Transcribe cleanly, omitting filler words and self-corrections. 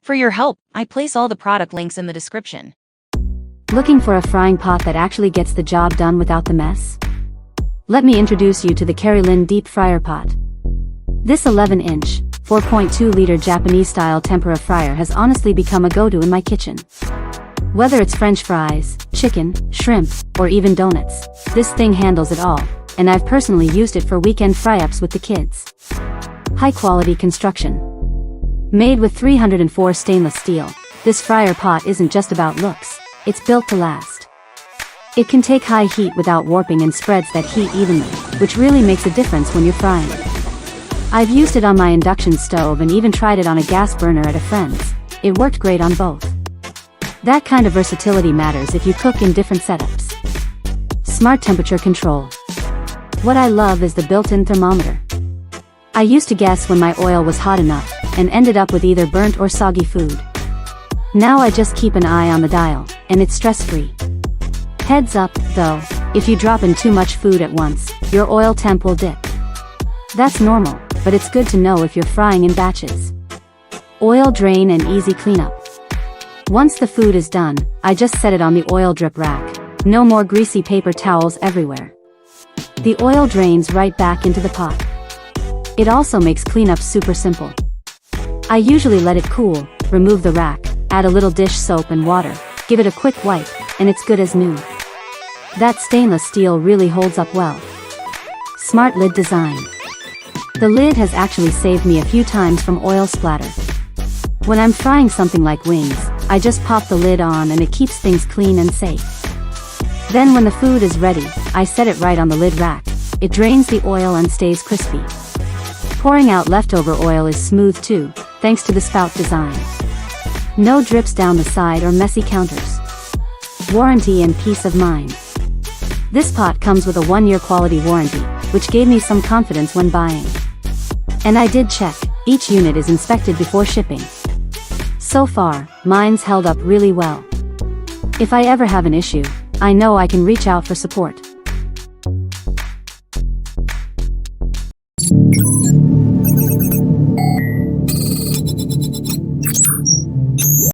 For your help, I place all the product links in the description. Looking for a frying pot that actually gets the job done without the mess? Let me introduce you to the Kerilyn deep fryer pot. This 11-inch, 4.2-liter Japanese-style tempura fryer has honestly become a go-to in my kitchen. Whether it's French fries, chicken, shrimp, or even donuts, this thing handles it all, and I've personally used it for weekend fry-ups with the kids. High-quality construction. Made with 304 stainless steel, this fryer pot isn't just about looks, it's built to last. It can take high heat without warping and spreads that heat evenly, which really makes a difference when you're frying. I've used it on my induction stove and even tried it on a gas burner at a friend's. It worked great on both. That kind of versatility matters if you cook in different setups. Smart temperature control. What I love is the built-in thermometer. I used to guess when my oil was hot enough, and ended up with either burnt or soggy food. Now I just keep an eye on the dial, and it's stress-free. Heads up, though, if you drop in too much food at once, your oil temp will dip. That's normal, but it's good to know if you're frying in batches. Oil drain and easy cleanup. Once the food is done, I just set it on the oil drip rack. No more greasy paper towels everywhere. The oil drains right back into the pot. It also makes cleanup super simple. I usually let it cool, remove the rack, add a little dish soap and water, give it a quick wipe, and it's good as new. That stainless steel really holds up well. Smart lid design. The lid has actually saved me a few times from oil splatter. When I'm frying something like wings, I just pop the lid on and it keeps things clean and safe. Then when the food is ready, I set it right on the lid rack. It drains the oil and stays crispy. Pouring out leftover oil is smooth too, thanks to the spout design. No drips down the side or messy counters. Warranty and peace of mind. This pot comes with a 1-year quality warranty, which gave me some confidence when buying. And I did check, each unit is inspected before shipping. So far, mine's held up really well. If I ever have an issue, I know I can reach out for support.